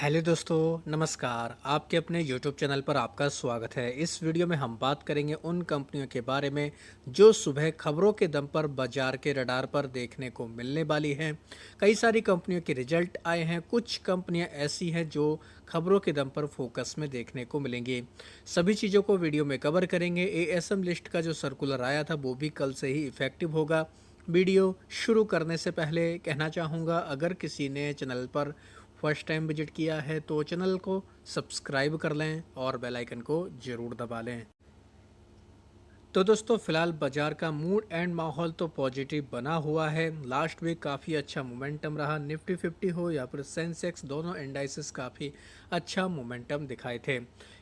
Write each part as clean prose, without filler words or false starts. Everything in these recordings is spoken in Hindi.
हेलो दोस्तों, नमस्कार। आपके अपने यूट्यूब चैनल पर आपका स्वागत है। इस वीडियो में हम बात करेंगे उन कंपनियों के बारे में जो सुबह खबरों के दम पर बाजार के रडार पर देखने को मिलने वाली हैं। कई सारी कंपनियों के रिजल्ट आए हैं, कुछ कंपनियां ऐसी हैं जो खबरों के दम पर फोकस में देखने को मिलेंगी। सभी चीज़ों को वीडियो में कवर करेंगे। एएसएम लिस्ट का जो सर्कुलर आया था वो भी कल से ही इफेक्टिव होगा। वीडियो शुरू करने से पहले कहना चाहूँगा, अगर किसी ने चैनल पर फर्स्ट टाइम विजिट किया है तो चैनल को सब्सक्राइब कर लें और बेल आइकन को ज़रूर दबा लें। तो दोस्तों, फिलहाल बाजार का मूड एंड माहौल तो पॉजिटिव बना हुआ है। लास्ट वीक काफ़ी अच्छा मोमेंटम रहा। निफ्टी 50 हो या फिर सेंसेक्स, दोनों इंडाइसेस काफ़ी अच्छा मोमेंटम दिखाए थे।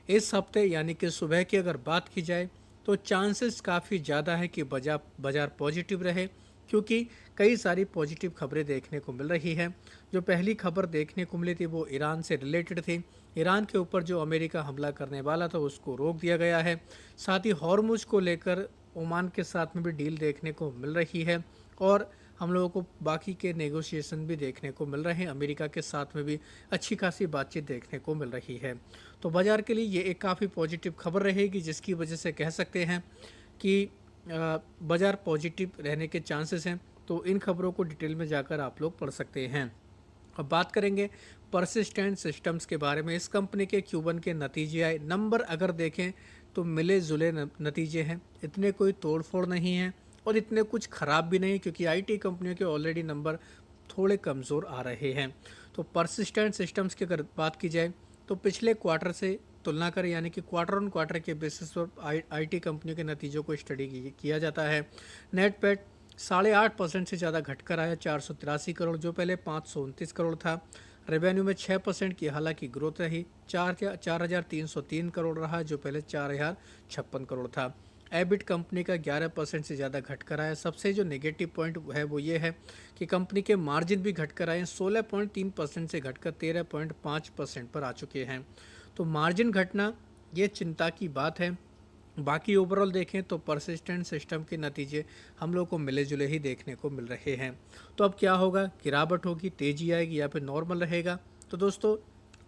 इस हफ्ते यानी कि सुबह की अगर बात की जाए तो चांसेस काफ़ी ज़्यादा है कि बाजार बाजार पॉजिटिव रहे, क्योंकि कई सारी पॉजिटिव खबरें देखने को मिल रही है। जो पहली खबर देखने को मिली थी वो ईरान से रिलेटेड थी। ईरान के ऊपर जो अमेरिका हमला करने वाला था उसको रोक दिया गया है। साथ ही हॉर्मुज को लेकर ओमान के साथ में भी डील देखने को मिल रही है और हम लोगों को बाकी के नेगोशिएशन भी देखने को मिल रहे हैं। अमेरिका के साथ में भी अच्छी खासी बातचीत देखने को मिल रही है। तो बाज़ार के लिए ये एक काफ़ी पॉजिटिव खबर रहेगी, जिसकी वजह से कह सकते हैं कि बाज़ार पॉजिटिव रहने के चांसेस हैं। तो इन खबरों को डिटेल में जाकर आप लोग पढ़ सकते हैं। अब बात करेंगे परसिस्टेंट सिस्टम्स के बारे में। इस कंपनी के Q1 के नतीजे आए, नंबर अगर देखें तो मिले जुले नतीजे हैं। इतने कोई तोड़-फोड़ नहीं है और इतने कुछ ख़राब भी नहीं, क्योंकि आईटी कंपनियों के ऑलरेडी नंबर थोड़े कमज़ोर आ रहे हैं। तो परसिस्टेंट सिस्टम्स की अगर बात की जाए तो पिछले क्वार्टर से तुलना करें, यानी कि क्वार्टर ऑन क्वार्टर के बेसिस पर आईटी कंपनियों के नतीजों को स्टडी किया जाता है। नेट पेट 8.5% से ज़्यादा घटकर आया, 483 करोड़, जो पहले 529 करोड़ था। रेवेन्यू में 6% की हालांकि ग्रोथ रही, 4,303 करोड़ रहा, जो पहले 4,056 करोड़ था। एबिट कंपनी का 11% से ज़्यादा घटकर आया। सबसे जो नेगेटिव पॉइंट है वो ये है कि कंपनी के मार्जिन भी घटकर आए, 16.3% से घटकर 13.5% पर आ चुके हैं। तो मार्जिन घटना ये चिंता की बात है। बाकी ओवरऑल देखें तो परसिस्टेंट सिस्टम के नतीजे हम लोग को मिले जुले ही देखने को मिल रहे हैं। तो अब क्या होगा, गिरावट होगी, तेज़ी आएगी या फिर नॉर्मल रहेगा? तो दोस्तों,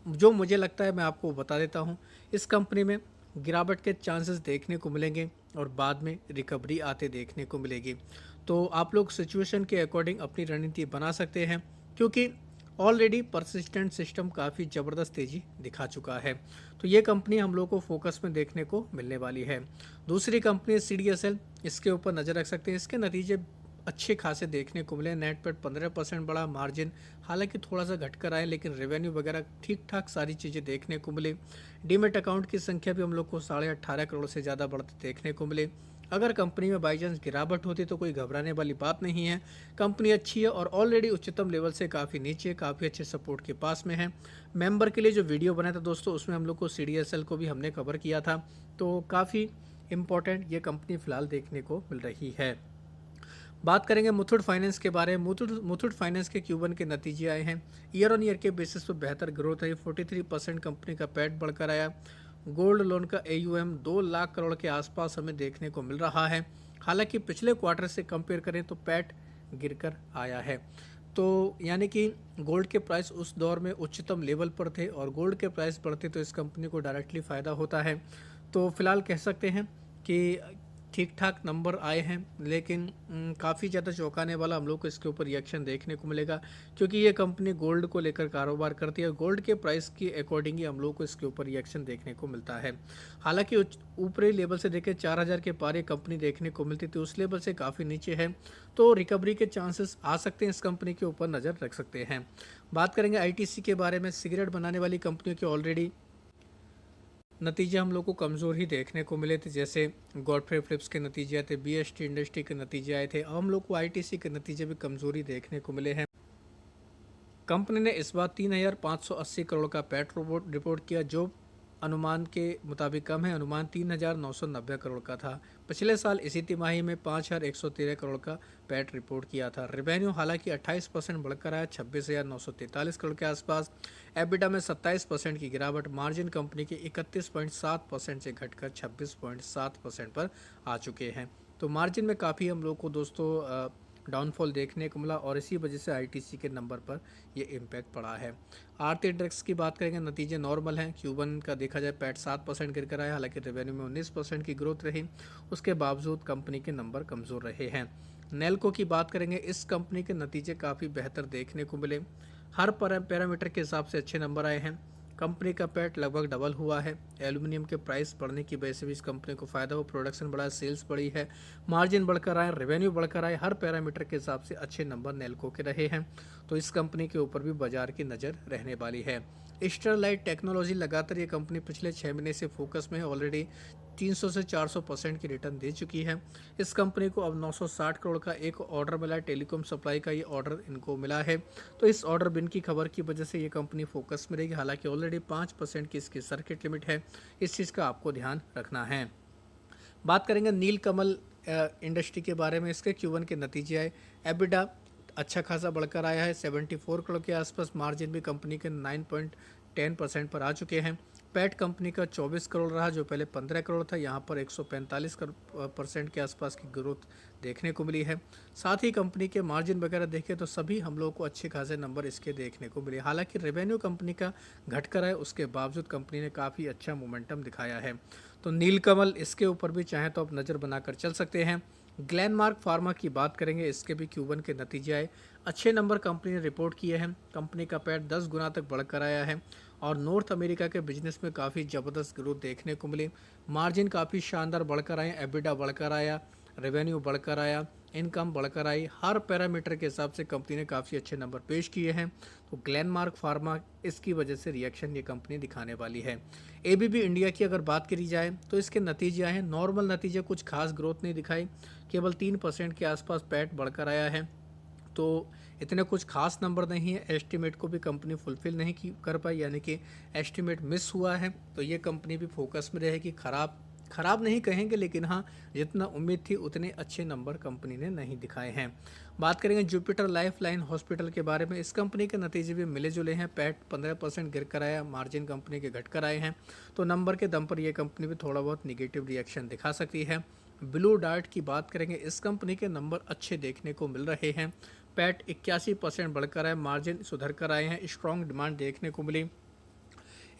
जो मुझे लगता है मैं आपको बता देता हूँ। इस कंपनी में गिरावट के चांसेस देखने को मिलेंगे और बाद में रिकवरी आते देखने को मिलेगी। तो आप लोग सिचुएशन के अकॉर्डिंग अपनी रणनीति बना सकते हैं, क्योंकि ऑलरेडी परसिस्टेंट सिस्टम काफ़ी ज़बरदस्त तेज़ी दिखा चुका है। तो ये कंपनी हम लोग को फोकस में देखने को मिलने वाली है। दूसरी कंपनी CDSL, इसके ऊपर नज़र रख सकते हैं। इसके नतीजे अच्छे खासे देखने को मिले। नेट पर 15% बड़ा, मार्जिन हालांकि थोड़ा सा घटकर आए, लेकिन रेवेन्यू वगैरह ठीक ठाक सारी चीज़ें देखने को मिली। डीमेट अकाउंट की संख्या भी हम लोग को 18.5 करोड़ से ज़्यादा बढ़ते देखने को मिले। अगर कंपनी में बाई चांस गिरावट होती तो कोई घबराने वाली बात नहीं है। कंपनी अच्छी है और ऑलरेडी उच्चतम लेवल से काफ़ी नीचे, काफ़ी अच्छे सपोर्ट के पास में है। मेंबर के लिए जो वीडियो बना था दोस्तों, उसमें हम लोग को CDSL को भी हमने कवर किया था। तो काफ़ी इम्पोर्टेंट ये कंपनी फ़िलहाल देखने को मिल रही है। बात करेंगे मुथूट फाइनेंस के बारे में। मुथूट फाइनेंस के Q1 के नतीजे आए हैं। ईयर ऑन ईयर के बेसिस पर बेहतर ग्रोथ है। 43% कंपनी का पैट बढ़कर आया। गोल्ड लोन का AUM 2 लाख करोड़ के आसपास हमें देखने को मिल रहा है। हालांकि पिछले क्वार्टर से कंपेयर करें तो पैट गिरकर आया है। तो यानी कि गोल्ड के प्राइस उस दौर में उच्चतम लेवल पर थे और गोल्ड के प्राइस बढ़ते तो इस कंपनी को डायरेक्टली फ़ायदा होता है। तो फिलहाल कह सकते हैं कि ठीक ठाक नंबर आए हैं, लेकिन काफ़ी ज़्यादा चौंकाने वाला हम लोग को इसके ऊपर रिएक्शन देखने को मिलेगा, क्योंकि ये कंपनी गोल्ड को लेकर कारोबार करती है। गोल्ड के प्राइस के अकॉर्डिंग ही हम लोग को इसके ऊपर रिएक्शन देखने को मिलता है। हालांकि ऊपरी लेवल से देखें 4,000 के पार ये कंपनी देखने को मिलती थी, उस लेवल से काफ़ी नीचे है। तो रिकवरी के चांसेस आ सकते हैं, इस कंपनी के ऊपर नज़र रख सकते हैं। बात करेंगे ITC के बारे में। सिगरेट बनाने वाली कंपनियों के ऑलरेडी नतीजे हम लोग को कमज़ोर ही देखने को मिले थे। जैसे गॉडफ्रे फिलिप्स के नतीजे आए थे, BST इंडस्ट्री के नतीजे आए थे। अब हम लोग को ITC के नतीजे भी कमज़ोरी देखने को मिले हैं। कंपनी ने इस बार 3,580 करोड़ का पैट रिपोर्ट किया, जो अनुमान के मुताबिक कम है। अनुमान 3,990 करोड़ का था। पिछले साल इसी तिमाही में 5,113 करोड़ का पैट रिपोर्ट किया था। रेवेन्यू हालांकि 28% बढ़कर आया, 26,943 करोड़ के आसपास। एबिटा में 27% की गिरावट। मार्जिन कंपनी के 31.7% से घटकर 26.7% पर आ चुके हैं। तो मार्जिन में काफ़ी हम लोग को दोस्तों डाउनफॉल देखने को मिला और इसी वजह से आईटीसी के नंबर पर ये इम्पैक्ट पड़ा है। आरती इंडेक्स की बात करेंगे, नतीजे नॉर्मल हैं। Q1 का देखा जाए पैट 7% गिर कर आया, हालांकि रेवेन्यू में 19% की ग्रोथ रही, उसके बावजूद कंपनी के नंबर कमज़ोर रहे हैं। नेल्को की बात करेंगे, इस कंपनी के नतीजे काफ़ी बेहतर देखने को मिले, हर पैरामीटर के हिसाब से अच्छे नंबर आए हैं। कंपनी का पैट लगभग डबल हुआ है। एल्यूमिनियम के प्राइस बढ़ने की वजह से भी इस कंपनी को फ़ायदा हो, प्रोडक्शन बढ़ा, सेल्स बढ़ी है, मार्जिन बढ़कर आए, रेवेन्यू बढ़कर आए, हर पैरामीटर के हिसाब से अच्छे नंबर नेल्को के रहे हैं। तो इस कंपनी के ऊपर भी बाजार की नज़र रहने वाली है। स्टरलाइट टेक्नोलॉजी लगातार ये कंपनी पिछले 6 महीने से फोकस में है, ऑलरेडी 300 से 400% की रिटर्न दे चुकी है। इस कंपनी को अब 960 करोड़ का एक ऑर्डर मिला है, टेलीकॉम सप्लाई का ये ऑर्डर इनको मिला है। तो इस ऑर्डर बिन की खबर की वजह से ये कंपनी फोकस में रहेगी, हालांकि ऑलरेडी 5% की इसकी सर्किट लिमिट है, इस चीज़ का आपको ध्यान रखना है। बात करेंगे नीलकमल इंडस्ट्री के बारे में, इसके Q1 के नतीजे आए। एबिडा अच्छा खासा बढ़कर आया है, 74 करोड़ के आसपास, मार्जिन भी कंपनी के 9.10% पर आ चुके हैं। पैट कंपनी का 24 करोड़ रहा, जो पहले 15 करोड़ था, यहाँ पर 145% के आसपास की ग्रोथ देखने को मिली है। साथ ही कंपनी के मार्जिन वगैरह देखें तो सभी हम लोगों को अच्छे खासे नंबर इसके देखने को मिले। हालांकि रेवेन्यू कंपनी का घट कर है, उसके बावजूद कंपनी ने काफ़ी अच्छा मोमेंटम दिखाया है। तो नीलकमल, इसके ऊपर भी चाहें तो आप नज़र बनाकर चल सकते हैं। ग्लेनमार्क फार्मा की बात करेंगे, इसके भी Q1 के नतीजे आए, अच्छे नंबर कंपनी ने रिपोर्ट किए हैं। कंपनी का पैट 10 गुना तक बढ़कर आया है और नॉर्थ अमेरिका के बिजनेस में काफ़ी ज़बरदस्त ग्रोथ देखने को मिली, मार्जिन काफ़ी शानदार बढ़कर आए, एबिडा बढ़कर आया, रेवेन्यू बढ़कर आया, इनकम बढ़कर आई, हर पैरामीटर के हिसाब से कंपनी ने काफ़ी अच्छे नंबर पेश किए हैं। तो ग्लेनमार्क फार्मा, इसकी वजह से रिएक्शन ये कंपनी दिखाने वाली है। एबीबी इंडिया की अगर बात करी जाए तो इसके नतीजे आए हैं, नॉर्मल नतीजे, कुछ खास ग्रोथ नहीं दिखाई, केवल 3% के आसपास पैट बढ़कर आया है। तो इतने कुछ खास नंबर नहीं है, एस्टीमेट को भी कंपनी फुलफिल नहीं कर पाई, यानी कि एस्टीमेट मिस हुआ है। तो ये कंपनी भी फोकस में रहेगी। खराब नहीं कहेंगे, लेकिन हाँ, जितना उम्मीद थी उतने अच्छे नंबर कंपनी ने नहीं दिखाए हैं। बात करेंगे जुपिटर लाइफलाइन हॉस्पिटल के बारे में, इस कंपनी के नतीजे भी मिले जुले हैं। पैट 15% गिर कर आया, मार्जिन कंपनी के घट कर आए हैं। तो नंबर के दम पर यह कंपनी भी थोड़ा बहुत निगेटिव रिएक्शन दिखा सकती है। ब्लू डार्ट की बात करेंगे, इस कंपनी के नंबर अच्छे देखने को मिल रहे हैं। पैट 81% बढ़कर आए, मार्जिन सुधर कर आए हैं, स्ट्रॉन्ग डिमांड देखने को मिली।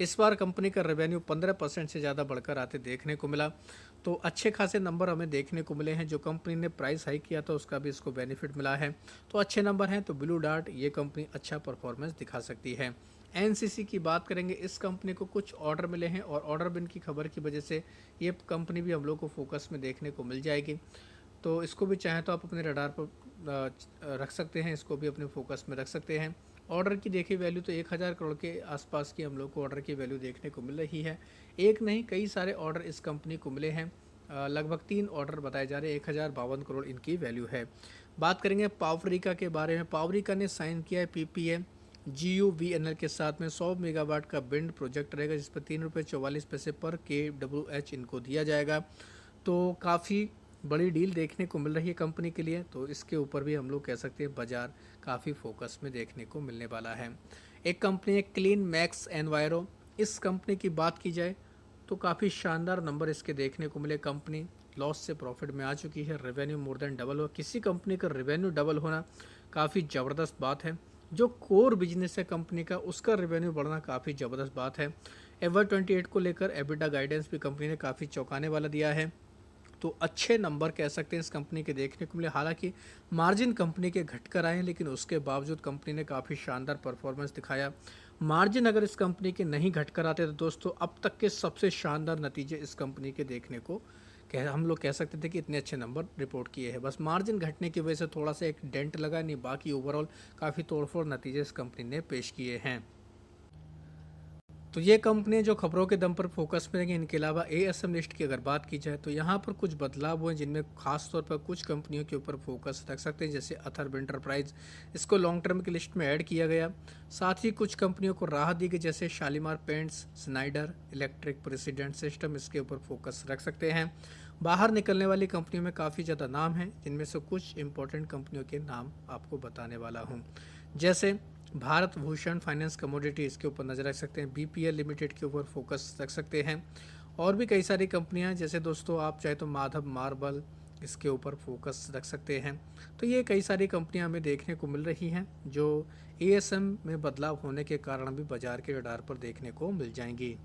इस बार कंपनी का रेवेन्यू 15% से ज़्यादा बढ़कर आते देखने को मिला। तो अच्छे खासे नंबर हमें देखने को मिले हैं, जो कंपनी ने प्राइस हाइक किया था उसका भी इसको बेनिफिट मिला है। तो अच्छे नंबर हैं, तो ब्लू डार्ट ये कंपनी अच्छा परफॉर्मेंस दिखा सकती है। एनसीसी की बात करेंगे, इस कंपनी को कुछ ऑर्डर मिले हैं और ऑर्डर बिन की खबर की वजह से ये कंपनी भी हम लोग को फोकस में देखने को मिल जाएगी। तो इसको भी चाहें तो आप अपने रडार पर रख सकते हैं, इसको भी अपने फोकस में रख सकते हैं। ऑर्डर की देखी वैल्यू तो 1000 करोड़ के आसपास की हम लोग को ऑर्डर की वैल्यू देखने को मिल रही है। एक नहीं, कई सारे ऑर्डर इस कंपनी को मिले हैं, लगभग 3 ऑर्डर बताए जा रहे हैं, 1052 करोड़ इनकी वैल्यू है। बात करेंगे पावरिका के बारे में, पावरिका ने साइन किया है पीपीए GUVNL के साथ में 100 मेगावाट का विंड प्रोजेक्ट रहेगा, जिस पर ₹3.44 पर kWh इनको दिया जाएगा। तो काफ़ी बड़ी डील देखने को मिल रही है कंपनी के लिए, तो इसके ऊपर भी हम लोग कह सकते हैं बाजार काफ़ी फोकस में देखने को मिलने वाला है। एक कंपनी है क्लीन मैक्स एनवायरो, इस कंपनी की बात की जाए तो काफ़ी शानदार नंबर इसके देखने को मिले। कंपनी लॉस से प्रॉफिट में आ चुकी है, रेवेन्यू मोर देन डबल हुआ। किसी कंपनी का रेवेन्यू डबल होना काफ़ी ज़बरदस्त बात है। जो कोर बिजनेस है कंपनी का, उसका रेवेन्यू बढ़ना काफ़ी ज़बरदस्त बात है। FY28 को लेकर एबिटा गाइडेंस भी कंपनी ने काफ़ी चौंकाने वाला दिया है। तो अच्छे नंबर कह सकते हैं इस कंपनी के देखने को मिले। हालांकि मार्जिन कंपनी के घट कर आए हैं, लेकिन उसके बावजूद कंपनी ने काफ़ी शानदार परफॉर्मेंस दिखाया। मार्जिन अगर इस कंपनी के नहीं घट कर आते तो दोस्तों अब तक के सबसे शानदार नतीजे इस कंपनी के देखने को हम लोग कह सकते थे कि इतने अच्छे नंबर रिपोर्ट किए हैं। बस मार्जिन घटने की वजह से थोड़ा सा एक डेंट लगा, नहीं बाकी ओवरऑल काफ़ी तोड़फोड़ नतीजे इस कंपनी ने पेश किए हैं। तो ये कंपनी जो खबरों के दम पर फोकस में रहेंगी। इनके अलावा ASM लिस्ट की अगर बात की जाए तो यहाँ पर कुछ बदलाव हुए, जिनमें खास तौर पर कुछ कंपनियों के ऊपर फोकस रख सकते हैं, जैसे अथर्व एंटरप्राइज, इसको लॉन्ग टर्म की लिस्ट में ऐड किया गया। साथ ही कुछ कंपनियों को राहत दी गई, जैसे Shalimar paints, Snyder electric, president system, इसके ऊपर फोकस रख सकते हैं। बाहर निकलने वाली कंपनियों में काफ़ी ज़्यादा नाम हैं, जिनमें से कुछ इंपॉर्टेंट कंपनियों के नाम आपको बताने वाला हूँ। जैसे भारत भूषण फाइनेंस कमोडिटी, इसके ऊपर नज़र रख सकते हैं। BPL लिमिटेड के ऊपर फोकस रख सकते हैं। और भी कई सारी कंपनियां, जैसे दोस्तों आप चाहे तो माधव मार्बल, इसके ऊपर फोकस रख सकते हैं। तो ये कई सारी कंपनियां हमें देखने को मिल रही हैं जो एएसएम में बदलाव होने के कारण भी बाजार के रडार पर देखने को मिल जाएंगी।